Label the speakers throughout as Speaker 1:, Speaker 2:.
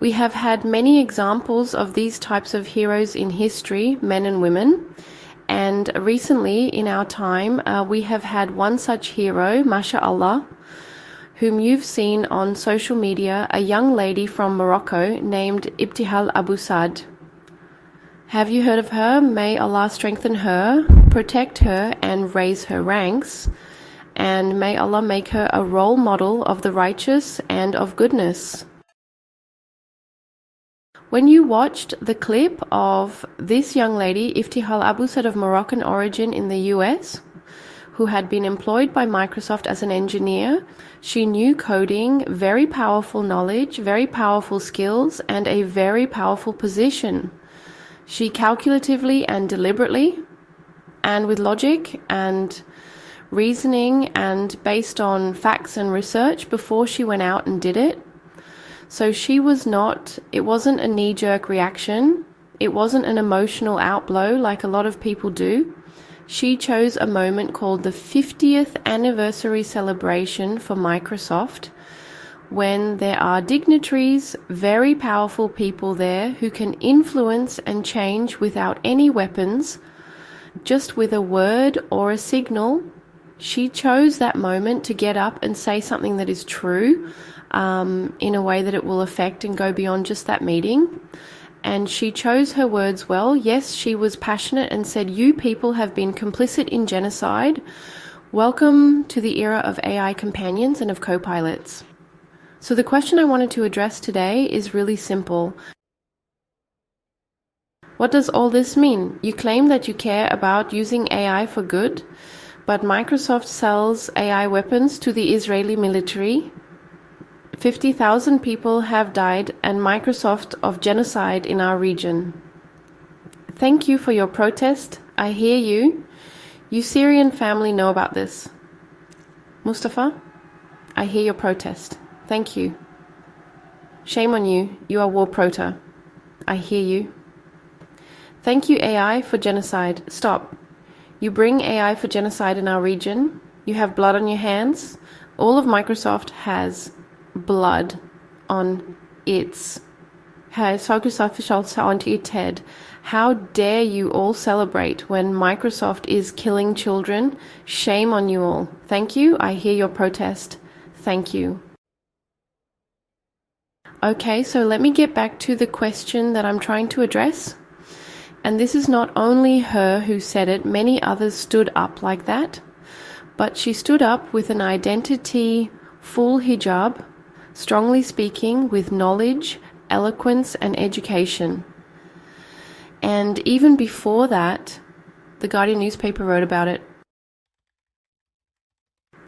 Speaker 1: We have had many examples of these types of heroes in history, men and women. And recently in our time, we have had one such hero, MashaAllah, whom you've seen on social media, a young lady from Morocco named Ibtihal Abousad. Have you heard of her? May Allah strengthen her, protect her, and raise her ranks. And may Allah make her a role model of the righteous and of goodness. When you watched the clip of this young lady, Ibtihal Abousad of Moroccan origin in the US, who had been employed by Microsoft as an engineer, she knew coding, very powerful knowledge, very powerful skills, and a very powerful position. She calculatively and deliberately, and with logic and reasoning and based on facts and research before she went out and did it. So it wasn't a knee-jerk reaction. It wasn't an emotional outblow like a lot of people do. She chose a moment called the 50th anniversary celebration for Microsoft, when there are dignitaries, very powerful people there who can influence and change without any weapons, just with a word or a signal. She chose that moment to get up and say something that is true, in a way that it will affect and go beyond just that meeting. And she chose her words well. Yes, she was passionate and said, "You people have been complicit in genocide. Welcome to the era of AI companions and of co-pilots." So the question I wanted to address today is really simple. What does all this mean? You claim that you care about using AI for good, but Microsoft sells AI weapons to the Israeli military. 50,000 people have died and Microsoft of genocide in our region. Thank you for your protest. I hear you. You Syrian family know about this. Mustafa, I hear your protest. Thank you. Shame on you. You are war prota. I hear you. Thank you, AI, for genocide. Stop. You bring AI for genocide in our region. You have blood on your hands. All of Microsoft has blood on its head. How dare you all celebrate when Microsoft is killing children? Shame on you all. Thank you. I hear your protest. Thank you. Okay, so let me get back to the question that I'm trying to address. And this is not only her who said it, many others stood up like that. But she stood up with an identity, full hijab, strongly speaking, with knowledge, eloquence, and education. And even before that, the Guardian newspaper wrote about it.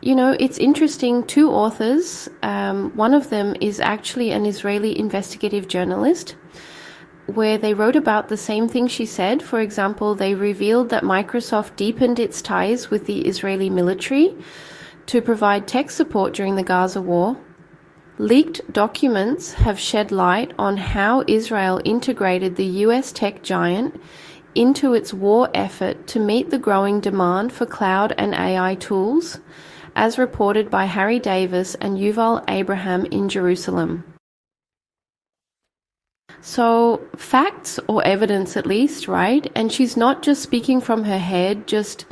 Speaker 1: You know, it's interesting, two authors, one of them is actually an Israeli investigative journalist, where they wrote about the same thing she said. For example, they revealed that Microsoft deepened its ties with the Israeli military to provide tech support during the Gaza war. Leaked documents have shed light on how Israel integrated the US tech giant into its war effort to meet the growing demand for cloud and AI tools, as reported by Harry Davis and Yuval Abraham in Jerusalem. So, facts or evidence at least, right? And she's not just speaking from her head, just,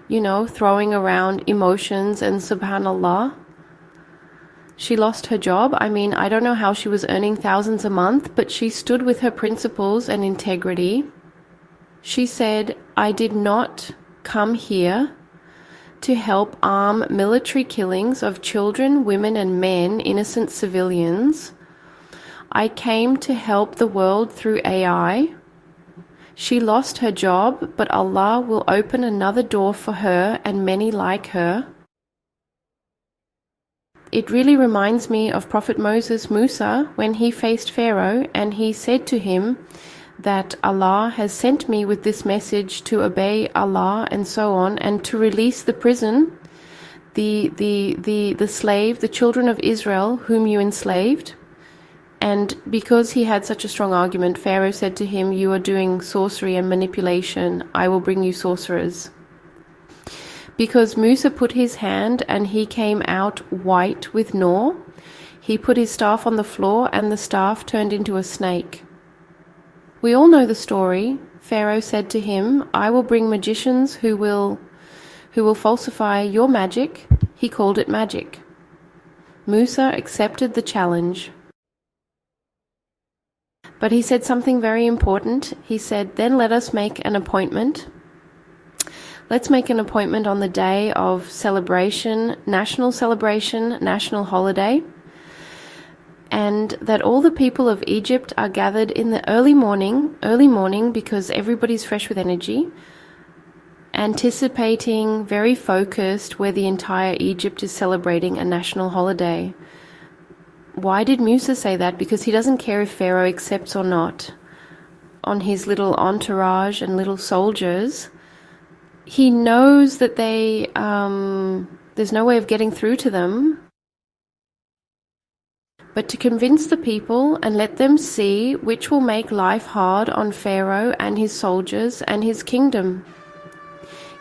Speaker 1: throwing around emotions and subhanallah. She lost her job. I mean, I don't know how she was earning thousands a month, but she stood with her principles and integrity. She said, "I did not come here to help arm military killings of children, women, and men, innocent civilians. I came to help the world through AI." She lost her job, but Allah will open another door for her and many like her. It really reminds me of Prophet Musa when he faced Pharaoh and he said to him that Allah has sent me with this message to obey Allah and so on, and to release the prison, the slave, the children of Israel whom you enslaved. And because he had such a strong argument, Pharaoh said to him, "You are doing sorcery and manipulation. I will bring you sorcerers." Because Musa put his hand and he came out white with Nur, He put his staff on the floor and the staff turned into a snake. We all know the story. Pharaoh said to him, I will bring magicians who will falsify your magic. He called it magic. Musa accepted the challenge. But he said something very important. He said, then let us make an appointment. Let's make an appointment on the day of celebration, national holiday, and that all the people of Egypt are gathered in the early morning because everybody's fresh with energy, anticipating, very focused, where the entire Egypt is celebrating a national holiday. Why did Musa say that? Because he doesn't care if Pharaoh accepts or not. On his little entourage and little soldiers, he knows that there's no way of getting through to them. But to convince the people and let them see which will make life hard on Pharaoh and his soldiers and his kingdom.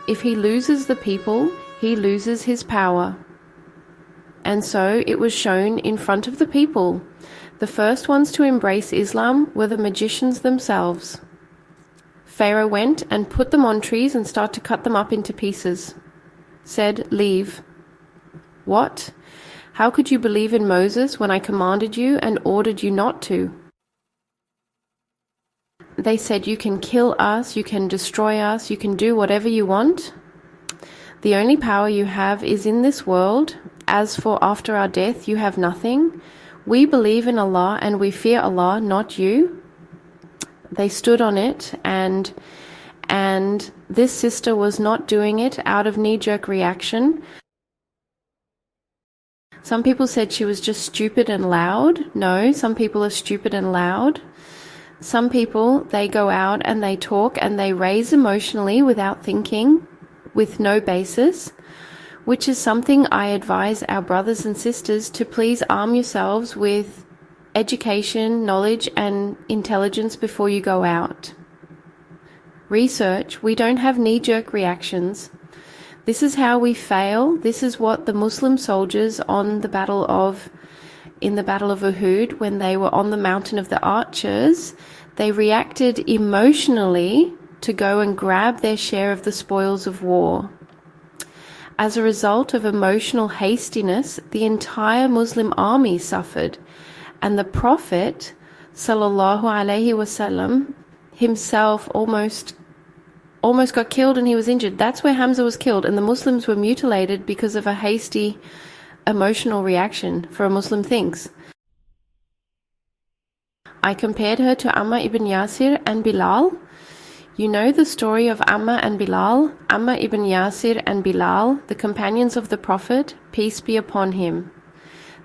Speaker 1: If he loses the people, he loses his power. And so it was shown in front of the people. The first ones to embrace Islam were the magicians themselves. Pharaoh went and put them on trees and started to cut them up into pieces. Said, leave. What? How could you believe in Moses when I commanded you and ordered you not to? They said, you can kill us, you can destroy us, you can do whatever you want. The only power you have is in this world. As for after our death, you have nothing. We believe in Allah and we fear Allah, not you. They stood on it, and this sister was not doing it out of knee-jerk reaction. Some people said she was just stupid and loud. No, some people are stupid and loud. Some people, they go out and they talk and they raise emotionally without thinking, with no basis, which is something I advise our brothers and sisters to please arm yourselves with education, knowledge and intelligence before you go out. Research. We don't have knee-jerk reactions. This is how we fail. This is what the Muslim soldiers in the Battle of Uhud, when they were on the Mountain of the Archers, they reacted emotionally to go and grab their share of the spoils of war. As a result of emotional hastiness, the entire Muslim army suffered, and the Prophet sallallahu alaihi wasallam himself almost got killed and he was injured. That's where Hamza was killed, and the Muslims were mutilated because of a hasty emotional reaction, for a Muslim thinks. I compared her to Ammar ibn Yasir and Bilal. You know the story of Ammar and Bilal. Ammar ibn Yasir and Bilal, the companions of the Prophet, peace be upon him.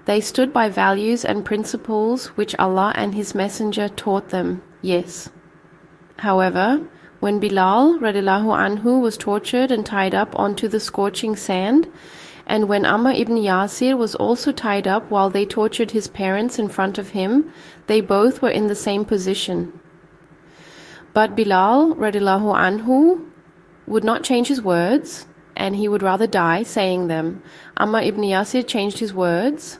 Speaker 1: They stood by values and principles which Allah and His Messenger taught them, yes. However, when Bilal radiallahu anhu was tortured and tied up onto the scorching sand, and when Ammar ibn Yasir was also tied up while they tortured his parents in front of him, they both were in the same position. But Bilal radiallahu anhu would not change his words, and he would rather die saying them. Ammar ibn Yasir changed his words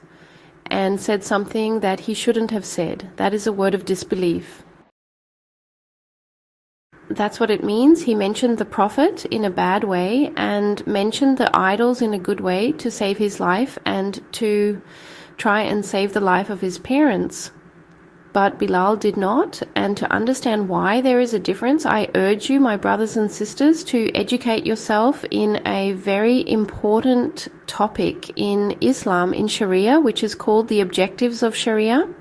Speaker 1: and said something that he shouldn't have said. That is a word of disbelief. That's what it means. He mentioned the Prophet in a bad way and mentioned the idols in a good way to save his life and to try and save the life of his parents. But Bilal did not, and to understand why there is a difference, I urge you, my brothers and sisters, to educate yourself in a very important topic in Islam, in Sharia, which is called the Objectives of Sharia.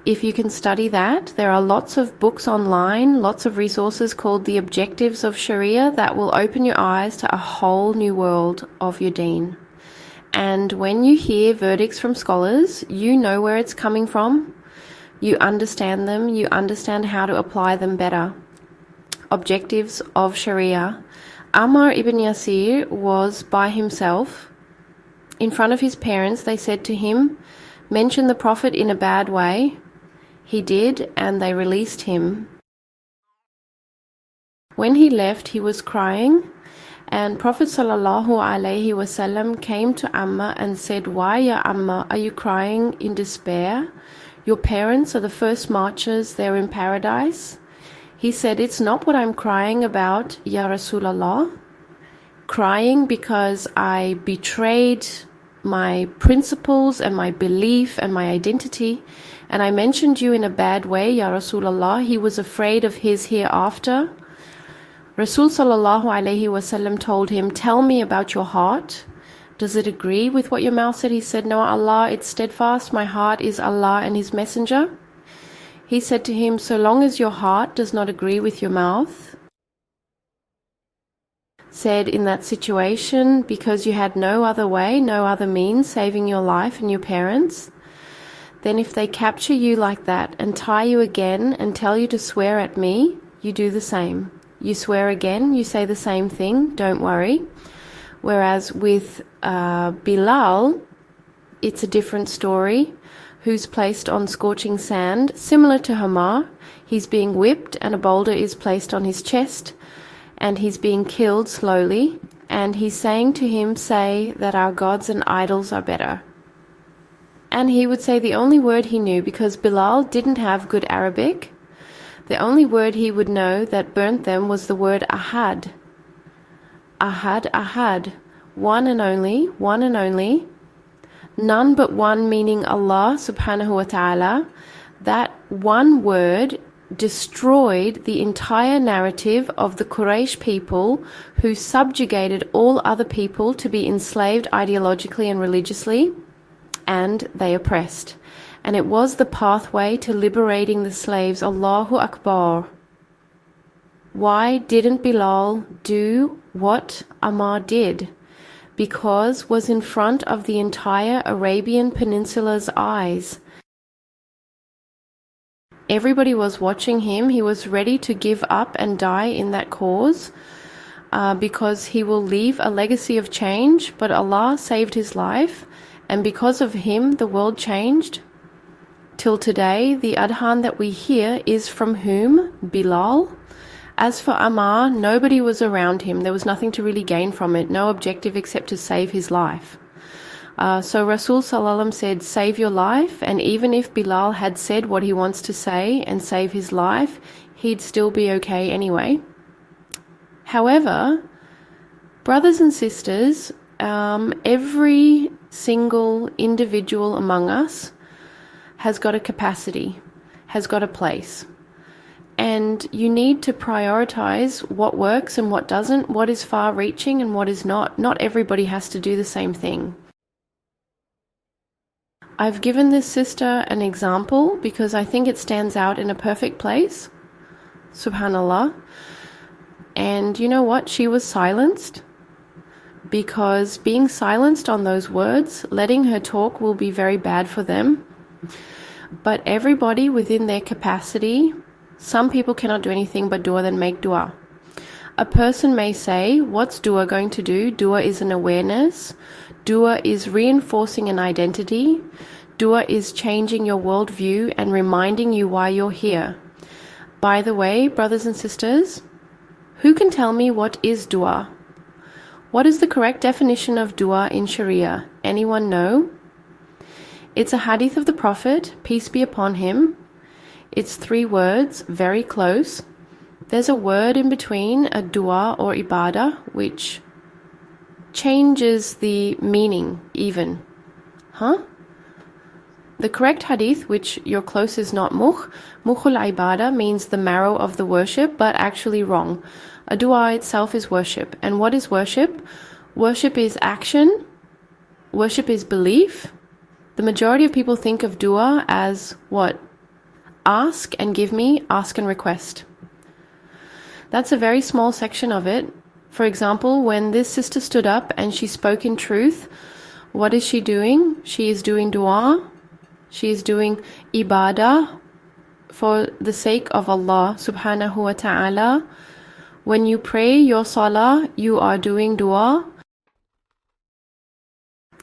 Speaker 1: If you can study that, there are lots of books online, lots of resources called the Objectives of Sharia that will open your eyes to a whole new world of your deen. And when you hear verdicts from scholars, you know where it's coming from. You understand them, you understand how to apply them better. Objectives of Sharia. Ammar ibn Yasir was by himself. In front of his parents, they said to him, mention the Prophet in a bad way. He did, and they released him. When he left, he was crying, And Prophet sallallahu alaihi wasallam came to Amma and said, "Why, ya Amma, are you crying in despair? Your parents are the first marchers there in paradise." He said, "It's not what I'm crying about, ya Rasulallah. Crying because I betrayed my principles and my belief and my identity, and I mentioned you in a bad way, ya Rasulallah." He was afraid of his hereafter. Rasul sallallahu alaihi wasallam told him, "Tell me about your heart. Does it agree with what your mouth said?" He said, "No, Allah, it's steadfast. My heart is Allah and His Messenger." He said to him, "So long as your heart does not agree with your mouth," said, "in that situation, because you had no other way, no other means saving your life and your parents, then if they capture you like that and tie you again and tell you to swear at me, you do the same. You swear again, you say the same thing, don't worry." Whereas with Bilal, it's a different story. Who's placed on scorching sand, similar to Hamar. He's being whipped and a boulder is placed on his chest, and he's being killed slowly, and he's saying to him, "Say that our gods and idols are better." And he would say the only word he knew, because Bilal didn't have good Arabic. The only word he would know that burnt them was the word ahad. Ahad, ahad. One and only, one and only. None but one, meaning Allah subhanahu wa ta'ala. That one word destroyed the entire narrative of the Quraysh people, who subjugated all other people to be enslaved ideologically and religiously, and they oppressed. And it was the pathway to liberating the slaves. Allahu Akbar. Why didn't Bilal do what Ammar did? Because was in front of the entire Arabian Peninsula's eyes. Everybody was watching him. He was ready to give up and die in that cause, because he will leave a legacy of change. But Allah saved his life, and because of him the world changed. Till today, the adhan that we hear is from whom? Bilal. As for Ammar, nobody was around him. There was nothing to really gain from it, no objective except to save his life. So Rasul sallallahu said, "Save your life," and even if Bilal had said what he wants to say and save his life, he'd still be okay anyway. However, brothers and sisters, every single individual among us has got a capacity, has got a place. And you need to prioritize what works and what doesn't, what is far-reaching and what is not. Not everybody has to do the same thing. I've given this sister an example because I think it stands out in a perfect place. Subhanallah. And you know what? She was silenced, because being silenced on those words, letting her talk, will be very bad for them. But everybody within their capacity, some people cannot do anything but dua, then make dua. A person may say, "What's dua going to do?" Dua is an awareness. Dua is reinforcing an identity. Dua is changing your worldview and reminding you why you're here. By the way, brothers and sisters, who can tell me what is dua? What is the correct definition of dua in Sharia? Anyone know? It's a hadith of the Prophet, peace be upon him. It's 3 words, very close. There's a word in between, a dua or ibadah, which changes the meaning even. The correct hadith, which your close is not mukhul ibadah, means the marrow of the worship, but actually wrong. A dua itself is worship. And what is worship? Worship is action. Worship is belief. The majority of people think of dua as what? Ask and give me, ask and request. That's a very small section of it. For example, when this sister stood up and she spoke in truth, what is she doing? She is doing dua. She is doing ibadah for the sake of Allah subhanahu wa ta'ala. When you pray your salah, you are doing dua.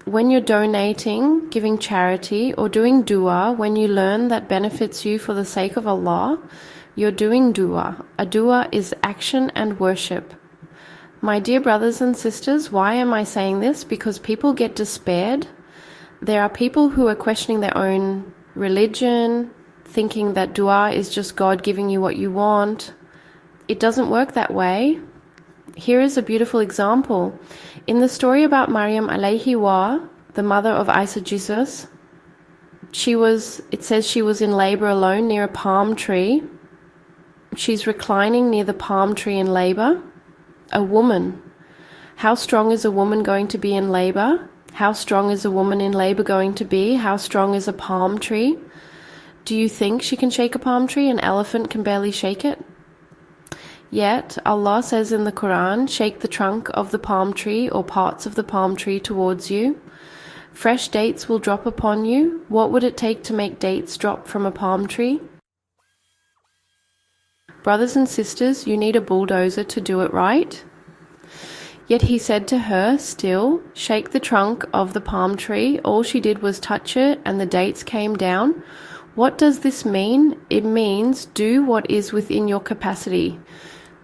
Speaker 1: When you're donating, giving charity, or doing dua, when you learn that benefits you for the sake of Allah, you're doing dua. A dua is action and worship. My dear brothers and sisters, why am I saying this? Because people get despaired. There are people who are questioning their own religion, thinking that dua is just God giving you what you want. It doesn't work that way. Here is a beautiful example. In the story about Maryam alayhi wa, the mother of Isa Jesus, it says she was in labor alone near a palm tree. She's reclining near the palm tree in labor. A woman. How strong is a woman going to be in labor? How strong is a woman in labor going to be? How strong is a palm tree? Do you think she can shake a palm tree? An elephant can barely shake it. Yet, Allah says in the Quran, shake the trunk of the palm tree or parts of the palm tree towards you. Fresh dates will drop upon you. What would it take to make dates drop from a palm tree? Brothers and sisters, you need a bulldozer to do it right. Yet he said to her, still, shake the trunk of the palm tree. All she did was touch it and the dates came down. What does this mean? It means do what is within your capacity.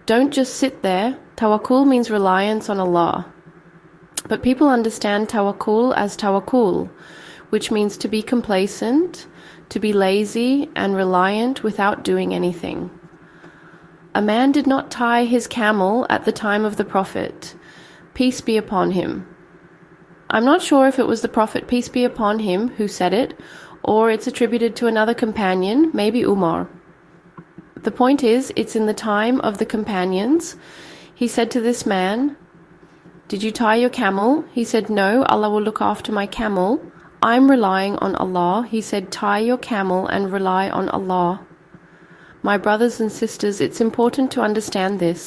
Speaker 1: Don't just sit there. Tawakkul means reliance on Allah. But people understand tawakkul as tawakkul, which means to be complacent, to be lazy and reliant without doing anything. A man did not tie his camel at the time of the Prophet, peace be upon him. I'm not sure if it was the Prophet, peace be upon him, who said it, or it's attributed to another companion, maybe Umar. The point is, it's in the time of the companions. He said to this man, did you tie your camel? He said, no, Allah will look after my camel. I'm relying on Allah. He said, tie your camel and rely on Allah. My brothers and sisters, it's important to understand this.